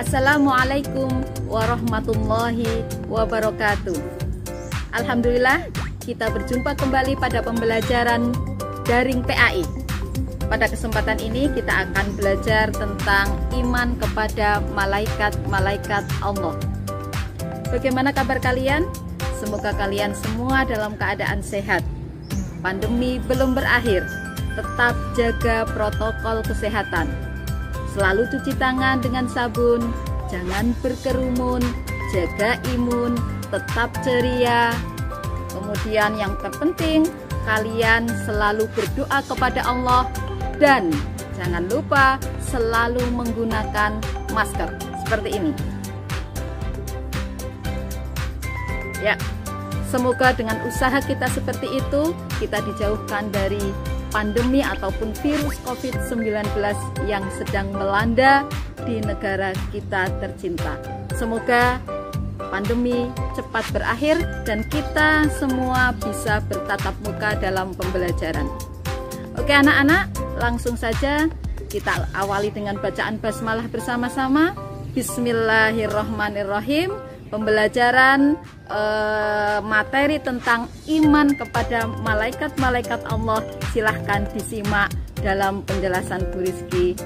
Assalamualaikum warahmatullahi wabarakatuh. Alhamdulillah, kita berjumpa kembali pada pembelajaran daring PAI. Pada kesempatan ini kita akan belajar tentang iman kepada malaikat-malaikat Allah. Bagaimana kabar kalian? Semoga kalian semua dalam keadaan sehat. Pandemi belum berakhir. Tetap jaga protokol kesehatan. Selalu cuci tangan dengan sabun, jangan berkerumun, jaga imun, tetap ceria. Kemudian yang terpenting, kalian selalu berdoa kepada Allah dan jangan lupa selalu menggunakan masker seperti ini. Ya, semoga dengan usaha kita seperti itu, kita dijauhkan dari pandemi ataupun virus COVID-19 yang sedang melanda di negara kita tercinta. Semoga pandemi cepat berakhir dan kita semua bisa bertatap muka dalam pembelajaran. Oke anak-anak, langsung saja kita awali dengan bacaan basmalah bersama-sama. Bismillahirrahmanirrahim. Pembelajaran materi tentang iman kepada malaikat-malaikat Allah silahkan disimak dalam penjelasan Bu Rizky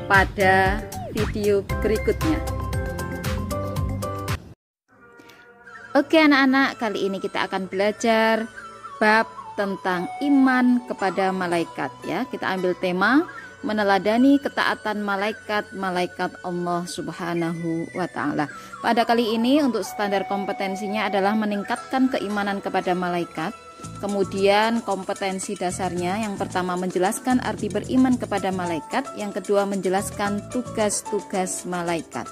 pada video berikutnya. Oke anak-anak, kali ini kita akan belajar bab tentang iman kepada malaikat ya. Kita ambil tema meneladani ketaatan malaikat-malaikat Allah Subhanahu wa Ta'ala. Pada kali ini untuk standar kompetensinya adalah meningkatkan keimanan kepada malaikat. Kemudian kompetensi dasarnya yang pertama menjelaskan arti beriman kepada malaikat, yang kedua menjelaskan tugas-tugas malaikat.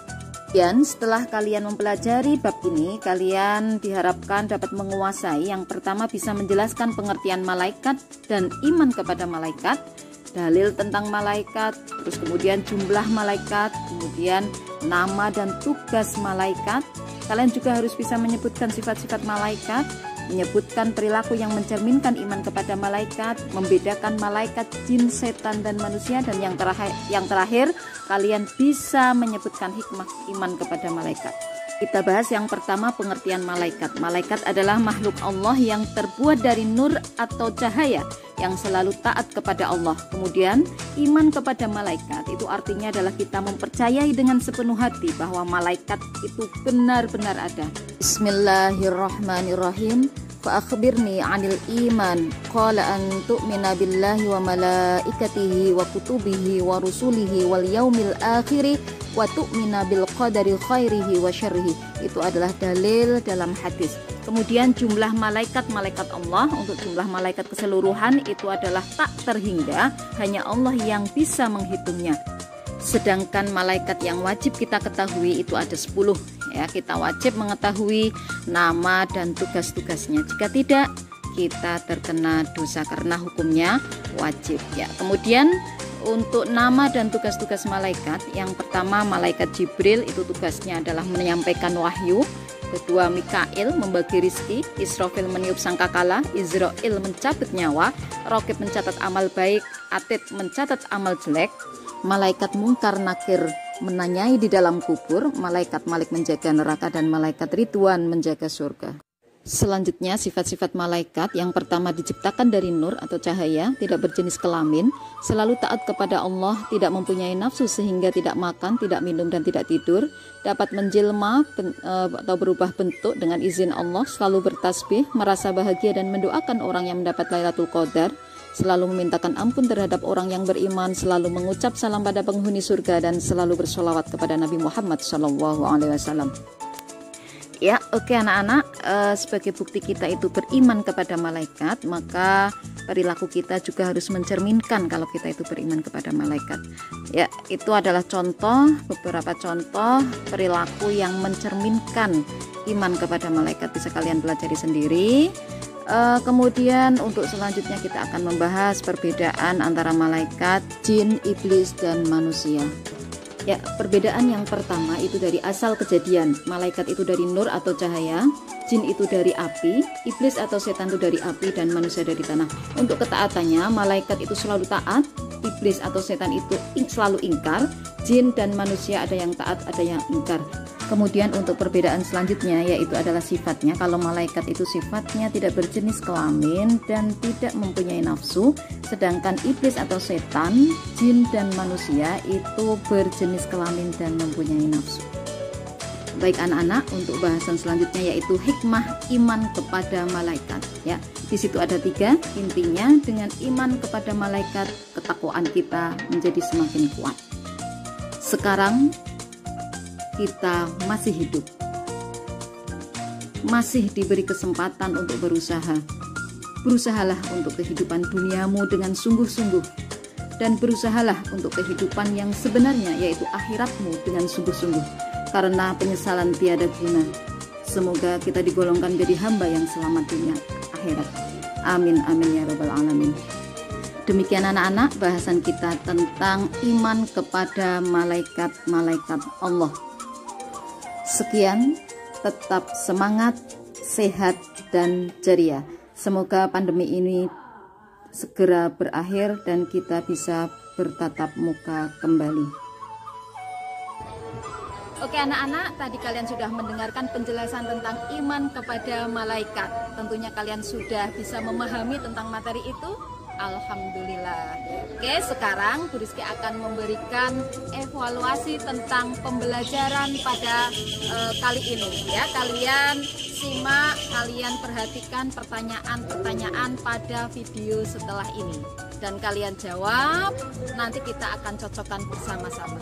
Dan setelah kalian mempelajari bab ini, kalian diharapkan dapat menguasai yang pertama bisa menjelaskan pengertian malaikat dan iman kepada malaikat, dalil tentang malaikat, terus kemudian jumlah malaikat, kemudian nama dan tugas malaikat. Kalian juga harus bisa menyebutkan sifat-sifat malaikat, menyebutkan perilaku yang mencerminkan iman kepada malaikat, membedakan malaikat, jin, setan, dan manusia, dan yang terakhir kalian bisa menyebutkan hikmah iman kepada malaikat. Kita bahas yang pertama pengertian malaikat. Malaikat adalah makhluk Allah yang terbuat dari nur atau cahaya yang selalu taat kepada Allah. Kemudian iman kepada malaikat itu artinya adalah kita mempercayai dengan sepenuh hati bahwa malaikat itu benar-benar ada. Bismillahirrahmanirrahim. Fa akhbirni 'anil iman. Qala an tu'mina billahi wa malaikatihi wa kutubihi wa rusulihi wal yaumil akhir wa tu'mina bil qadari khairihi wa syarrihi. Itu adalah dalil dalam hadis. Kemudian jumlah malaikat-malaikat Allah, untuk jumlah malaikat keseluruhan itu adalah tak terhingga, hanya Allah yang bisa menghitungnya. Sedangkan malaikat yang wajib kita ketahui itu ada 10 ya. Kita wajib mengetahui nama dan tugas-tugasnya. Jika tidak, kita terkena dosa karena hukumnya wajib ya. Kemudian untuk nama dan tugas-tugas malaikat, yang pertama malaikat Jibril itu tugasnya adalah menyampaikan wahyu. Kedua Mikail membagi rizki, Israfil meniup sangkakala, Izrail mencabut nyawa, Raqib mencatat amal baik, Atid mencatat amal jelek, malaikat Munkar Nakir menanyai di dalam kubur, malaikat Malik menjaga neraka, dan malaikat Ridwan menjaga surga. Selanjutnya sifat-sifat malaikat. Yang pertama diciptakan dari nur atau cahaya, tidak berjenis kelamin, selalu taat kepada Allah, tidak mempunyai nafsu sehingga tidak makan, tidak minum, dan tidak tidur, dapat menjelma atau berubah bentuk dengan izin Allah, selalu bertasbih, merasa bahagia dan mendoakan orang yang mendapat Lailatul Qadar, selalu memintakan ampun terhadap orang yang beriman, selalu mengucap salam pada penghuni surga, dan selalu bersolawat kepada Nabi Muhammad SAW. Ya, oke anak-anak, sebagai bukti kita itu beriman kepada malaikat, maka perilaku kita juga harus mencerminkan kalau kita itu beriman kepada malaikat. Ya, itu adalah beberapa contoh perilaku yang mencerminkan iman kepada malaikat. Bisa kalian pelajari sendiri. Kemudian untuk selanjutnya kita akan membahas perbedaan antara malaikat, jin, iblis, dan manusia. Ya, perbedaan yang pertama itu dari asal kejadian. Malaikat itu dari nur atau cahaya, jin itu dari api, iblis atau setan itu dari api, dan manusia dari tanah. Untuk ketaatannya, malaikat itu selalu taat, iblis atau setan itu selalu ingkar, jin dan manusia ada yang taat, ada yang ingkar. Kemudian untuk perbedaan selanjutnya yaitu adalah sifatnya. Kalau malaikat itu sifatnya tidak berjenis kelamin dan tidak mempunyai nafsu, sedangkan iblis atau setan, jin dan manusia itu berjenis kelamin dan mempunyai nafsu. Baik anak-anak, untuk bahasan selanjutnya yaitu hikmah iman kepada malaikat. Ya, di situ ada 3. Intinya dengan iman kepada malaikat, ketakwaan kita menjadi semakin kuat. Sekarang kita masih hidup, masih diberi kesempatan untuk berusaha. Berusahalah untuk kehidupan duniamu dengan sungguh-sungguh, dan berusahalah untuk kehidupan yang sebenarnya yaitu akhiratmu dengan sungguh-sungguh, karena penyesalan tiada guna. Semoga kita digolongkan jadi hamba yang selamat dunia akhirat. Amin amin ya rabbal alamin. Demikian anak-anak bahasan kita tentang iman kepada malaikat-malaikat Allah. Sekian, tetap semangat, sehat, dan ceria. Semoga pandemi ini segera berakhir dan kita bisa bertatap muka kembali. Oke anak-anak, tadi kalian sudah mendengarkan penjelasan tentang iman kepada malaikat. Tentunya kalian sudah bisa memahami tentang materi itu. Alhamdulillah. Oke, sekarang Bu Rizky akan memberikan evaluasi tentang pembelajaran pada kali ini. Ya, kalian simak, kalian perhatikan pertanyaan-pertanyaan pada video setelah ini, dan kalian jawab. Nanti kita akan cocokkan bersama-sama.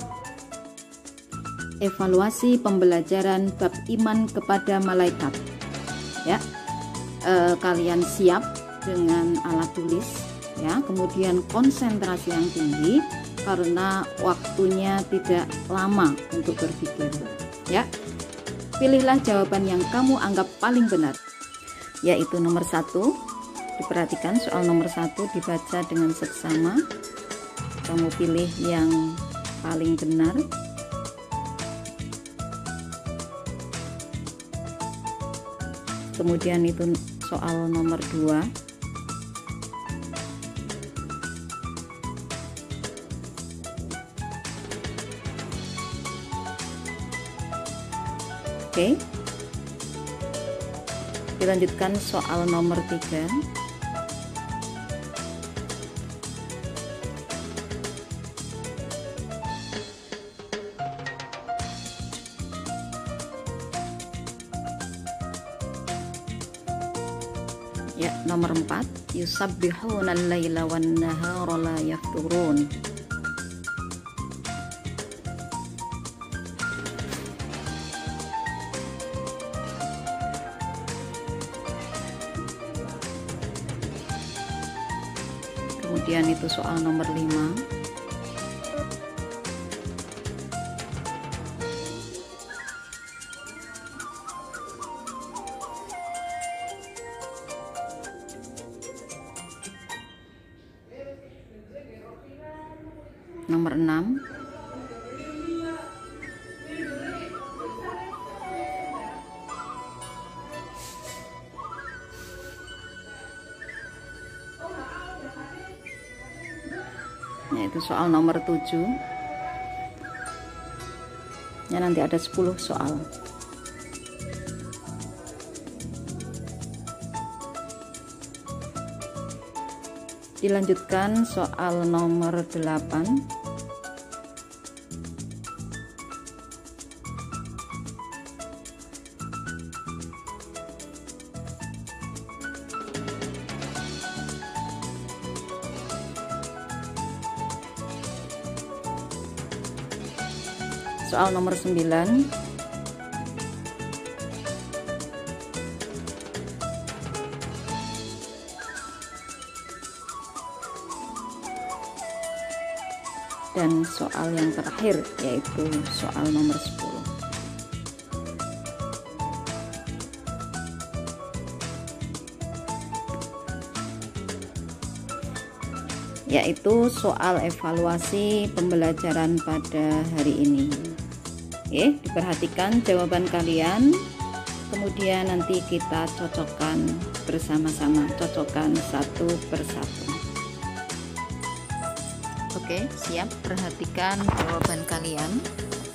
Evaluasi pembelajaran bab iman kepada malaikat. Ya, kalian siap dengan alat tulis. Ya, kemudian konsentrasi yang tinggi karena waktunya tidak lama untuk berpikir. Ya, pilihlah jawaban yang kamu anggap paling benar, yaitu nomor 1. Diperhatikan soal nomor 1 dibaca dengan seksama. Kamu pilih yang paling benar. Kemudian itu soal nomor 2. Oke, dilanjutkan soal nomor 3. Ya, nomor 4. Yusabbihuna al-laila wan nahara la yafturun. Kemudian itu soal nomor 5. Nomor 6. Yaitu soal nomor 7. Ya, nanti ada 10 soal. Dilanjutkan soal nomor 8. Soal nomor 9. Dan soal yang terakhir yaitu soal nomor 10. Yaitu soal evaluasi pembelajaran pada hari ini. Oke, diperhatikan jawaban kalian, kemudian nanti kita cocokkan bersama-sama, cocokkan satu persatu. Oke, siap. Perhatikan jawaban kalian.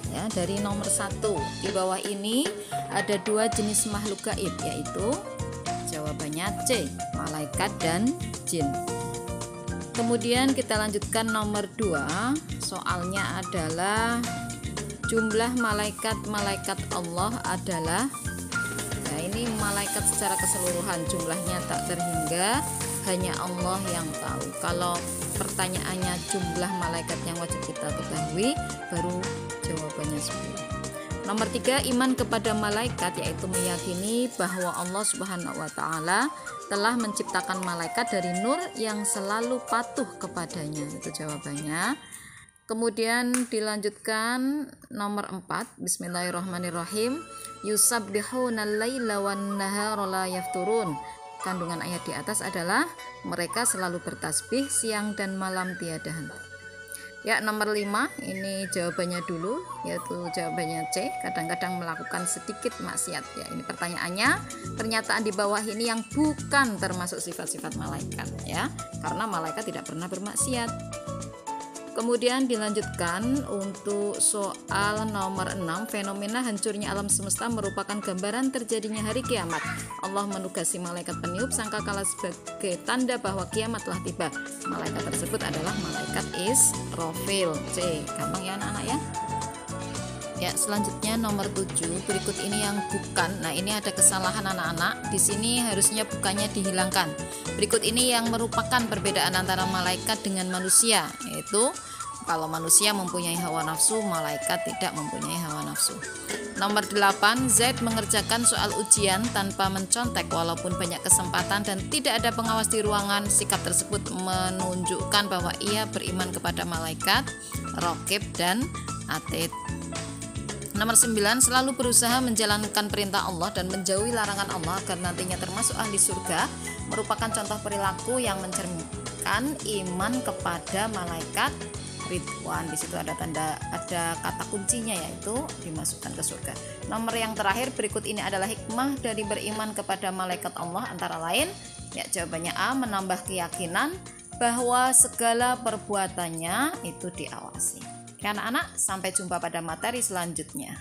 Ya, dari nomor 1 di bawah ini ada 2 jenis makhluk gaib, yaitu jawabannya C, malaikat dan jin. Kemudian kita lanjutkan nomor 2. Soalnya adalah jumlah malaikat Allah adalah, nah ini malaikat secara keseluruhan, jumlahnya tak terhingga, hanya Allah yang tahu. Kalau pertanyaannya jumlah malaikat yang wajib kita ketahui, baru jawabannya 10. Nomor 3, iman kepada malaikat, yaitu meyakini bahwa Allah Subhanahu wa Ta'ala telah menciptakan malaikat dari nur yang selalu patuh kepadanya. Itu jawabannya. Kemudian dilanjutkan nomor 4, bismillahirrahmanirrahim, yusabbihuna al-laila wan nahara la yafturun. Kandungan ayat di atas adalah mereka selalu bertasbih siang dan malam tiada henti. Ya, nomor 5 ini jawabannya dulu, yaitu jawabannya C, kadang-kadang melakukan sedikit maksiat. Ya, ini pertanyaannya, pernyataan di bawah ini yang bukan termasuk sifat-sifat malaikat, ya, karena malaikat tidak pernah bermaksiat. Kemudian dilanjutkan untuk soal nomor 6, fenomena hancurnya alam semesta merupakan gambaran terjadinya hari kiamat. Allah menugasi malaikat peniup sangkakala sebagai tanda bahwa kiamat telah tiba. Malaikat tersebut adalah malaikat Israfil. C, gampang ya anak-anak ya. Ya, selanjutnya nomor 7, berikut ini yang bukan. Nah, ini ada kesalahan anak-anak. Di sini harusnya bukannya dihilangkan. Berikut ini yang merupakan perbedaan antara malaikat dengan manusia, yaitu kalau manusia mempunyai hawa nafsu, malaikat tidak mempunyai hawa nafsu. Nomor 8, Zaid mengerjakan soal ujian tanpa mencontek walaupun banyak kesempatan dan tidak ada pengawas di ruangan. Sikap tersebut menunjukkan bahwa ia beriman kepada malaikat, Raqib dan Atid. Nomor 9, selalu berusaha menjalankan perintah Allah dan menjauhi larangan Allah agar nantinya termasuk ahli surga, merupakan contoh perilaku yang mencerminkan iman kepada malaikat Ridwan. Di situ ada kata kuncinya, yaitu dimasukkan ke surga. Nomor yang terakhir, berikut ini adalah hikmah dari beriman kepada malaikat Allah, antara lain, ya jawabannya A, menambah keyakinan bahwa segala perbuatannya itu diawasi. Oke anak-anak, sampai jumpa pada materi selanjutnya.